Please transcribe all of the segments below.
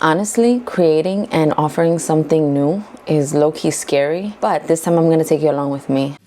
Honestly, creating and offering something new is low-key scary, but this time I'm gonna take you along with me.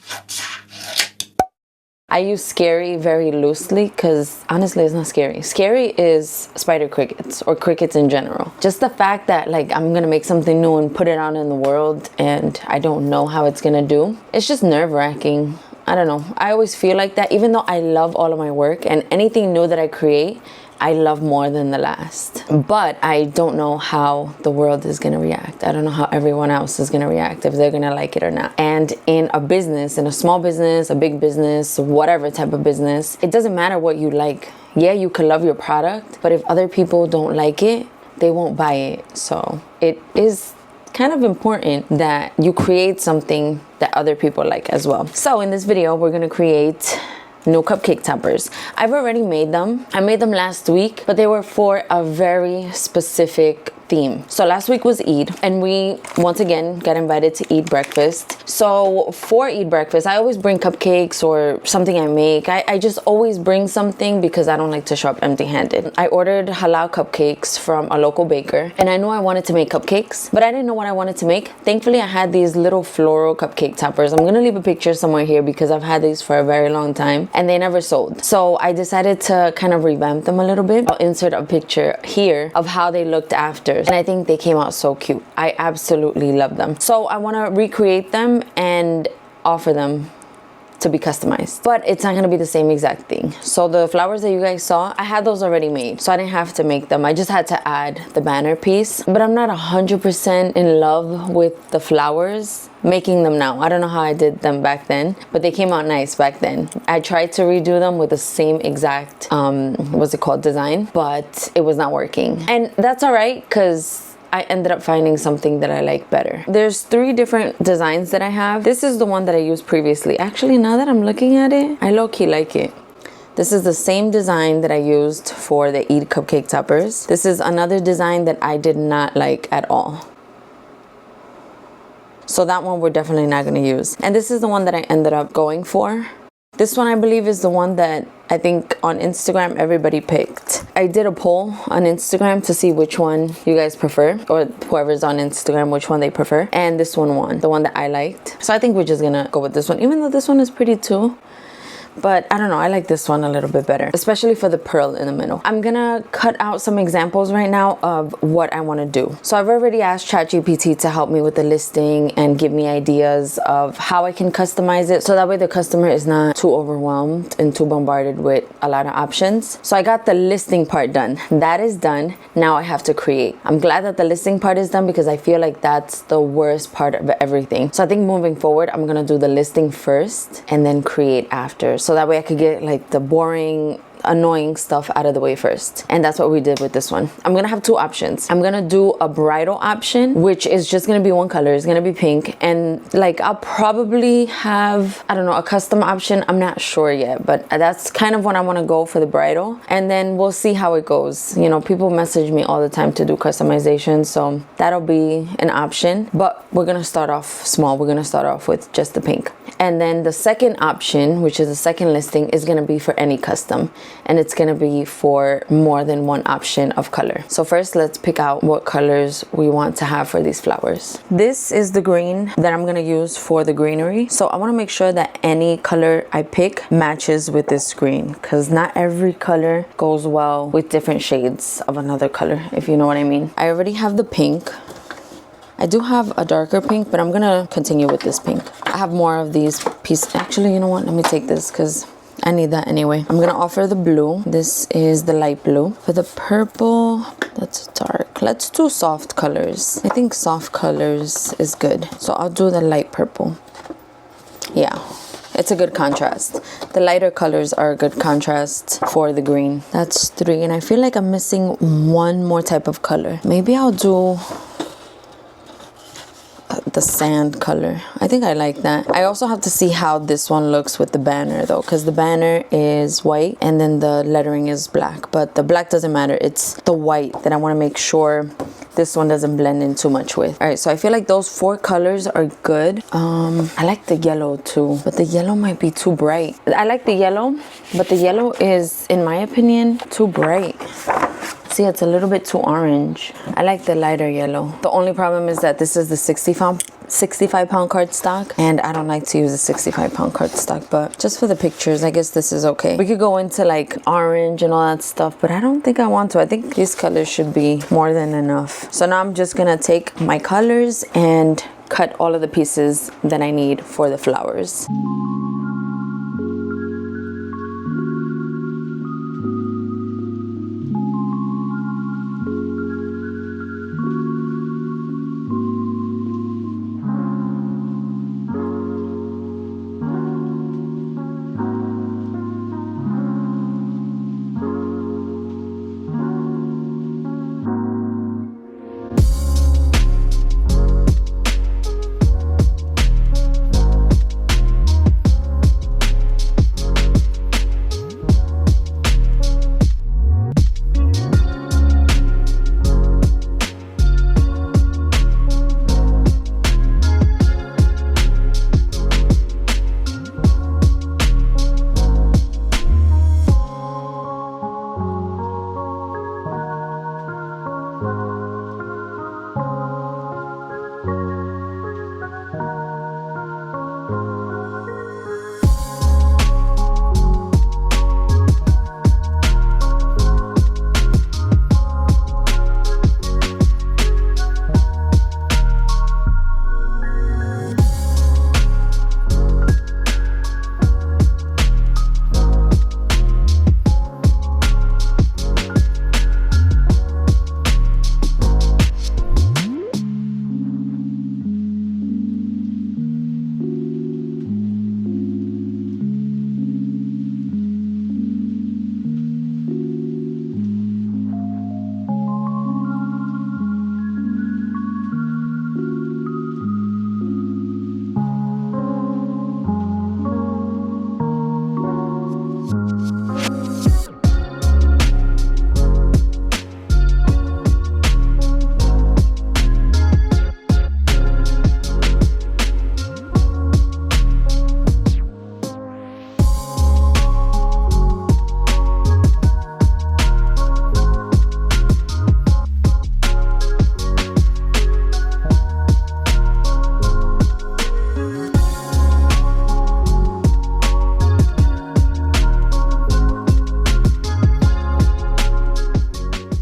I use scary very loosely because honestly it's not scary. Scary is spider crickets or crickets in general. Just the fact that like I'm gonna make something new and put it out in the world and I don't know how it's gonna do. It's just nerve-wracking. I don't know. I always feel like that, even though I love all of my work and anything new that I create, I love more than the last. But I don't know how the world is gonna react. I don't know how everyone else is gonna react, if they're gonna like it or not. And in a business, in a small business, a big business, whatever type of business, it doesn't matter what you like. Yeah, you could love your product, but if other people don't like it, they won't buy it. So it is kind of important that you create something that other people like as well. So in this video, we're gonna create new cupcake toppers. I've already made them. I made them last week, but they were for a very specific theme. So last week was Eid, and we once again got invited to eat breakfast. So for Eid breakfast, I always bring cupcakes or something I make. I just always bring something because I don't like to show up empty-handed. I ordered halal cupcakes from a local baker, and I knew I wanted to make cupcakes, but I didn't know what I wanted to make. Thankfully, I had these little floral cupcake toppers. I'm gonna leave a picture somewhere here because I've had these for a very long time and they never sold. So I decided to kind of revamp them a little bit. I'll insert a picture here of how they looked after. And I think they came out so cute. I absolutely love them. So I want to recreate them and offer them to be customized, but it's not going to be the same exact thing. So the flowers that you guys saw, I had those already made, so I didn't have to make them. I just had to add the banner piece, but I'm not 100% in love with the flowers making them now. I don't know how I did them back then, but they came out nice back then. I tried to redo them with the same exact what's it called, design, but it was not working, and that's all right because I ended up finding something that I like better. There's 3 different designs that I have. This is the one that I used previously. Actually, now that I'm looking at it, I low-key like it. This is the same design that I used for the Eid cupcake toppers. This is another design that I did not like at all. So that one we're definitely not gonna use. And this is the one that I ended up going for. This one I believe is the one that I think on Instagram everybody picked. I did a poll on Instagram to see which one you guys prefer, or whoever's on Instagram, which one they prefer. And this one won, the one that I liked. So I think we're just gonna go with this one, even though this one is pretty too. But I don't know, I like this one a little bit better, especially for the pearl in the middle. I'm gonna cut out some examples right now of what I wanna do. So I've already asked ChatGPT to help me with the listing and give me ideas of how I can customize it, so that way the customer is not too overwhelmed and too bombarded with a lot of options. So I got the listing part done. That is done. Now I have to create. I'm glad that the listing part is done because I feel like that's the worst part of everything. So I think moving forward, I'm gonna do the listing first and then create after. So that way I could get like the boring, annoying stuff out of the way first. And that's what we did with this one. I'm gonna have 2 options. I'm gonna do a bridal option, which is just gonna be one color. It's gonna be pink. And like I'll probably have, I don't know, a custom option. I'm not sure yet, but that's kind of what I wanna go for the bridal. And then we'll see how it goes. You know, people message me all the time to do customization, so that'll be an option. But we're gonna start off small. We're gonna start off with just the pink. And then the second option, which is the second listing, is gonna be for any custom. And it's gonna be for more than one option of color. So first, let's pick out what colors we want to have for these flowers. This is the green that I'm gonna use for the greenery. So I wanna make sure that any color I pick matches with this green, because not every color goes well with different shades of another color, if you know what I mean. I already have the pink. I do have a darker pink, but I'm gonna continue with this pink. I have more of these pieces. Actually, you know what? Let me take this because I need that anyway. I'm gonna offer the blue. This is the light blue. For the purple, that's dark. Let's do soft colors. I think soft colors is good. So I'll do the light purple. Yeah, it's a good contrast. The lighter colors are a good contrast for the green. That's 3, and I feel like I'm missing one more type of color. Maybe I'll do the sand color. I think I like that. I also have to see how this one looks with the banner though, because the banner is white and then the lettering is black, but the black doesn't matter. It's the white that I want to make sure this one doesn't blend in too much with. All right, so I feel like those 4 colors are good. I like the yellow too, but the yellow might be too bright. I like the yellow, but the yellow is, in my opinion, too bright. See, it's a little bit too orange. I like the lighter yellow. The only problem is that this is the 65 pound cardstock, and I don't like to use a 65 pound cardstock, but just for the pictures, I guess this is okay. We could go into like orange and all that stuff, but I don't think I want to. I think these colors should be more than enough. So now I'm just gonna take my colors and cut all of the pieces that I need for the flowers.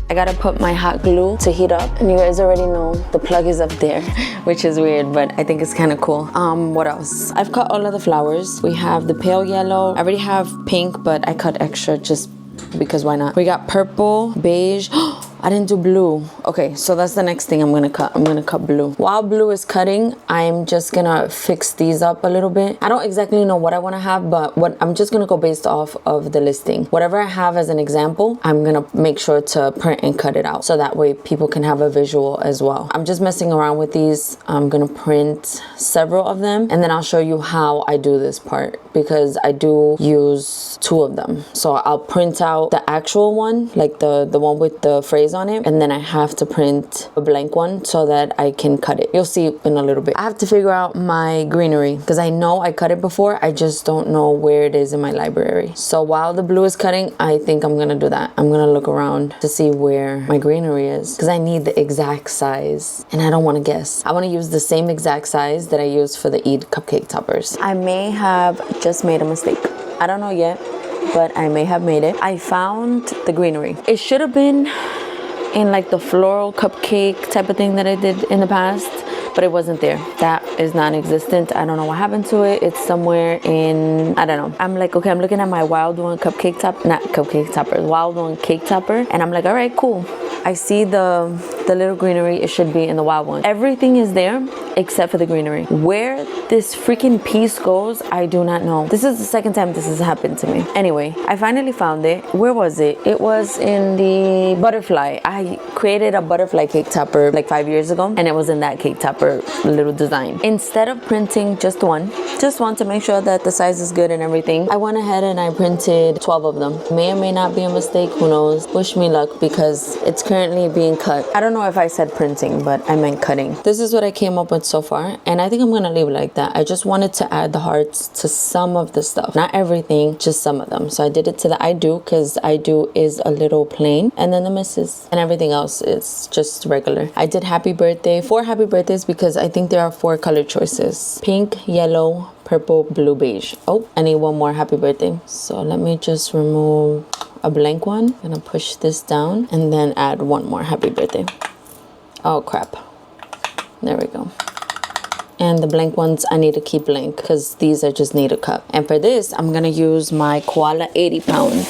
I gotta put my hot glue to heat up, and you guys already know the plug is up there, which is weird, but I think it's kind of cool. What else? I've cut all of the flowers. We have the pale yellow. I already have pink, but I cut extra just because why not? We got purple, beige. I didn't do blue. Okay, so that's the next thing I'm gonna cut. I'm gonna cut blue. While blue is cutting, I'm just gonna fix these up a little bit. I don't exactly know what I wanna have, but I'm just gonna go based off of the listing. Whatever I have as an example, I'm gonna make sure to print and cut it out so that way people can have a visual as well. I'm just messing around with these. I'm gonna print several of them, and then I'll show you how I do this part because I do use 2 of them. So I'll print out the actual one, like the one with the phrase on it, and then I have to print a blank one so that I can cut it. You'll see in a little bit. I have to figure out my greenery because I know I cut it before. I just don't know where it is in my library. So while the blue is cutting, I think I'm gonna do that. I'm gonna look around to see where my greenery is because I need the exact size and I don't want to guess. I want to use the same exact size that I used for the Eid cupcake toppers. I may have just made a mistake. I don't know yet, but I may have made it. I found the greenery. It should have been in like the floral cupcake type of thing that I did in the past, but it wasn't there. That is non-existent. I don't know what happened to it. It's somewhere in, I don't know. I'm like, okay, I'm looking at my Wild One cupcake top, not cupcake topper, Wild One cake topper, and I'm like, all right, cool. I see the little greenery. It should be in the Wild One. Everything is there except for the greenery. Where this freaking piece goes, I do not know. This is the second time this has happened to me. Anyway, I finally found it. Where was it? It was in the butterfly. I created a butterfly cake topper like 5 years ago, and it was in that cake topper little design. Instead of printing just one to make sure that the size is good and everything, I went ahead and I printed 12 of them. May or may not be a mistake, who knows. Wish me luck because it's crazy currently being cut. I don't know if I said printing, but I meant cutting. This is what I came up with so far, and I think I'm gonna leave it like that. I just wanted to add the hearts to some of the stuff, not everything, just some of them. So I did it to the I do, because I do is a little plain, and then the misses and everything else is just regular. I did happy birthday, 4 happy birthdays, because I think there are 4 color choices: pink, yellow, purple, blue, beige. Oh, I need one more happy birthday. So let me just remove a blank one. I'm gonna push this down and then add one more happy birthday. Oh crap. There we go. And the blank ones I need to keep blank, because these I just need a cup. And for this, I'm gonna use my Koala 80 pound.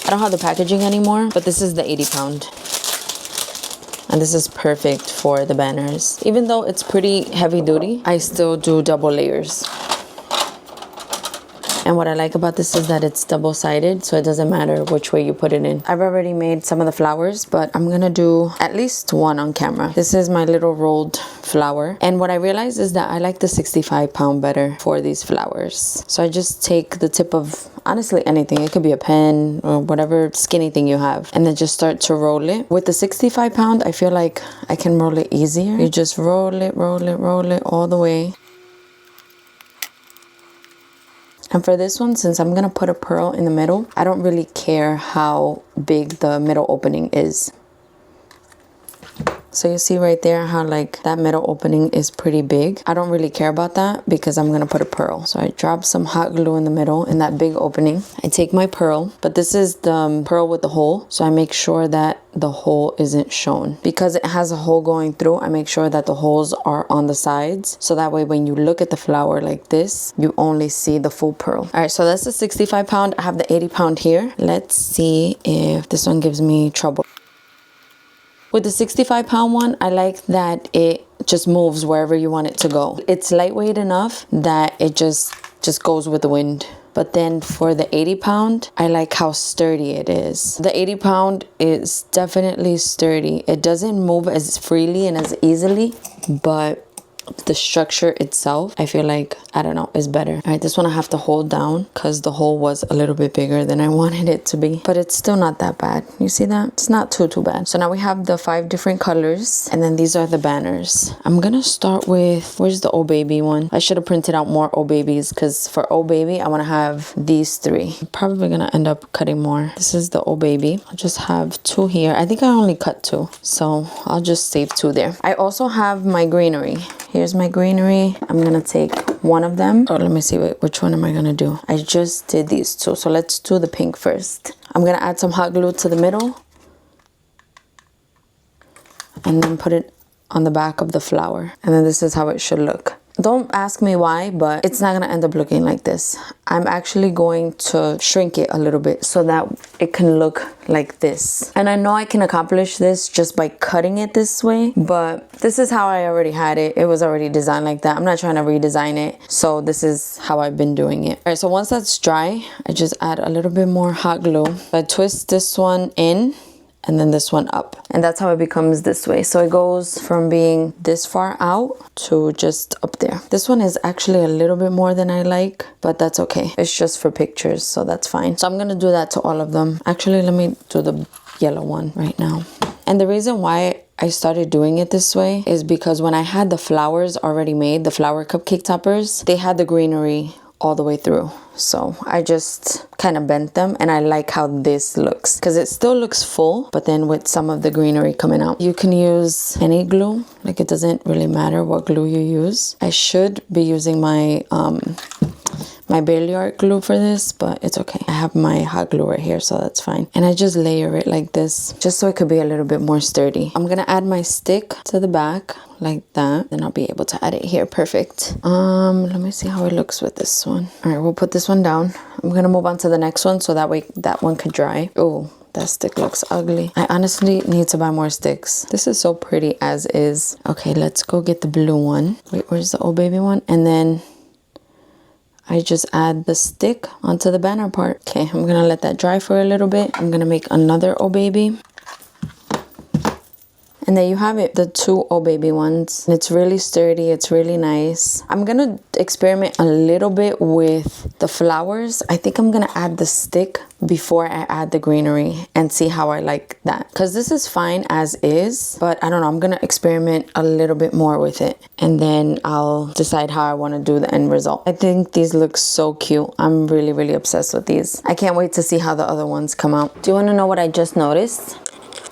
I don't have the packaging anymore, but this is the 80 pound. And this is perfect for the banners. Even though it's pretty heavy duty, I still do double layers. And what I like about this is that it's double-sided, so it doesn't matter which way you put it in. I've already made some of the flowers, but I'm gonna do at least one on camera. This is my little rolled flower. And what I realized is that I like the 65 pound better for these flowers. So I just take the tip of, honestly, anything. It could be a pen or whatever skinny thing you have, and then just start to roll it. With the 65 pound, I feel like I can roll it easier. You just roll it all the way. And for this one, since I'm gonna put a pearl in the middle, I don't really care how big the middle opening is. So you see right there how like that middle opening is pretty big. I don't really care about that because I'm gonna put a pearl. So I drop some hot glue in the middle in that big opening. I take my pearl, but this is the pearl with the hole. So I make sure that the hole isn't shown. Because it has a hole going through, I make sure that the holes are on the sides. So that way when you look at the flower like this, you only see the full pearl. All right, so that's the 65 pound. I have the 80 pound here. Let's see if this one gives me trouble. With the 65 pound one, I like that it just moves wherever you want it to go. It's lightweight enough that it just goes with the wind. But then for the 80 pound, I like how sturdy it is. The 80 pound is definitely sturdy. It doesn't move as freely and as easily, but the structure itself, I feel like, I don't know, is better. All right, this one I have to hold down because the hole was a little bit bigger than I wanted it to be, but it's still not that bad. You see that? It's not too bad. So now we have the 5 different colors, and then these are the banners. I'm gonna start with, where's the Oh Baby one? I should have printed out more Oh Babies, because for Oh Baby, I want to have these 3. I'm probably gonna end up cutting more. This is the Oh Baby. I'll just have 2 here. I think I only cut 2, so I'll just save 2 there. I also have my greenery. Here's my greenery. I'm gonna take one of them. Oh, let me see, which one am I gonna do? I just did these 2, so let's do the pink first. I'm gonna add some hot glue to the middle and then put it on the back of the flower. And then this is how it should look. Don't ask me why, but it's not gonna end up looking like this. I'm actually going to shrink it a little bit so that it can look like this. And I know I can accomplish this just by cutting it this way, but this is how I already had it. It was already designed like that. I'm not trying to redesign it. So this is how I've been doing it. All right, so once that's dry, I just add a little bit more hot glue. I twist this one in and then this one up, and that's how it becomes this way. So it goes from being this far out to just up there. This one is actually a little bit more than I like, but that's okay. It's just for pictures, so that's fine. So I'm gonna do that to all of them. Actually, let me do the yellow one right now. And the reason why I started doing it this way is because when I had the flowers already made, the flower cupcake toppers, they had the greenery all the way through. So I just kind of bent them, and I like how this looks because it still looks full, but then with some of the greenery coming out. You can use any glue, like it doesn't really matter what glue you use. I should be using my my Bailey Art glue for this, but it's okay. I have my hot glue right here, so that's fine. And I just layer it like this, just so it could be a little bit more sturdy. I'm gonna add my stick to the back like that, then I'll be able to add it here. Perfect. Let me see how it looks with this one. All right, we'll put this one down. I'm gonna move on to the next one so that way that one could dry. Oh, that stick looks ugly. I honestly need to buy more sticks. This is so pretty as is. Okay, let's go get the blue one. Wait, where's the Oh Baby one? And then I just add the stick onto the banner part. Okay, I'm gonna let that dry for a little bit. I'm gonna make another Oh Baby. And there you have it, the two Oh Baby ones. And it's really sturdy, it's really nice. I'm gonna experiment a little bit with the flowers. I think I'm gonna add the stick before I add the greenery and see how I like that. Because this is fine as is, but I don't know, I'm gonna experiment a little bit more with it. And then I'll decide how I wanna do the end result. I think these look so cute. I'm really, really obsessed with these. I can't wait to see how the other ones come out. Do you wanna know what I just noticed?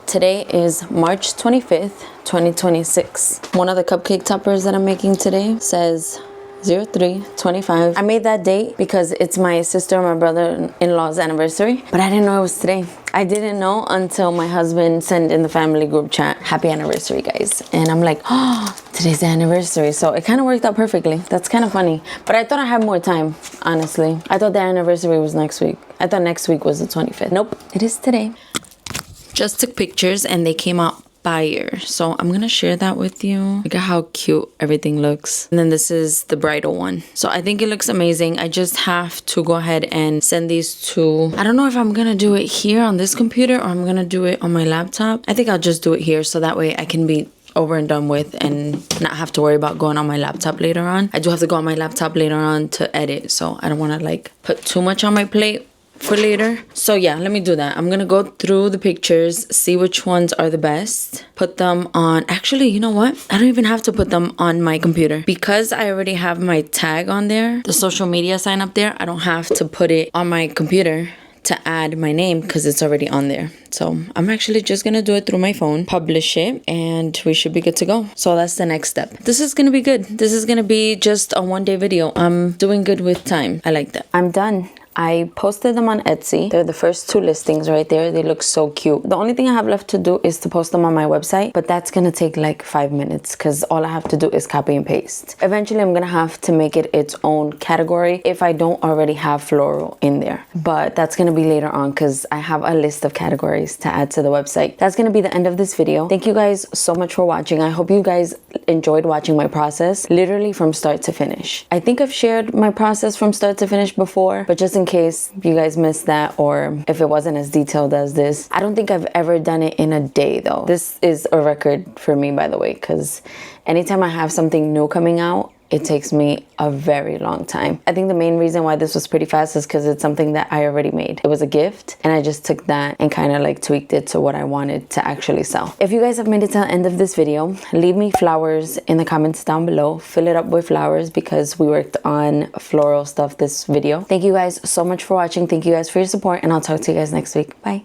Today is March 25th, 2026. One of the cupcake toppers that I'm making today says 03/25. I made that date because it's my sister and my brother-in-law's anniversary, but I didn't know it was today. I didn't know until my husband sent in the family group chat, happy anniversary guys. And I'm like, oh, today's the anniversary. So it kind of worked out perfectly. That's kind of funny. But I thought I had more time, honestly. I thought the anniversary was next week. I thought next week was the 25th. Nope, it is today. Just took pictures and they came out fire. So I'm gonna share that with you. Look at how cute everything looks. And then this is the bridal one. So I think it looks amazing. I just have to go ahead and send these to, I don't know if I'm gonna do it here on this computer or I'm gonna do it on my laptop. I think I'll just do it here so that way I can be over and done with and not have to worry about going on my laptop later on. I do have to go on my laptop later on to edit, so I don't want to like put too much on my plate for later. So yeah, let me do that. I'm gonna go through the pictures, see which ones are the best, put them on, actually, you know what, I don't even have to put them on my computer because I already have my tag on there, the social media sign up there. I don't have to put it on my computer to add my name because it's already on there. So I'm actually just gonna do it through my phone, publish it, and we should be good to go. So that's the next step. This is gonna be good. This is gonna be just a one-day video. I'm doing good with time. I like that. I'm done. I posted them on Etsy. They're the first two listings right there. They look so cute. The only thing I have left to do is to post them on my website, but that's gonna take like 5 minutes because all I have to do is copy and paste. Eventually, I'm gonna have to make it its own category if I don't already have floral in there. But that's gonna be later on because I have a list of categories to add to the website. That's gonna be the end of this video. Thank you guys so much for watching. I hope you guys enjoyed watching my process, literally from start to finish. I think I've shared my process from start to finish before, but just in case you guys missed that or if it wasn't as detailed as this, I don't think I've ever done it in a day though. This is a record for me, by the way, because anytime I have something new coming out, it takes me a very long time. I think the main reason why this was pretty fast is because it's something that I already made. It was a gift and I just took that and kind of like tweaked it to what I wanted to actually sell. If you guys have made it to the end of this video, leave me flowers in the comments down below. Fill it up with flowers because we worked on floral stuff this video. Thank you guys so much for watching. Thank you guys for your support and I'll talk to you guys next week. Bye.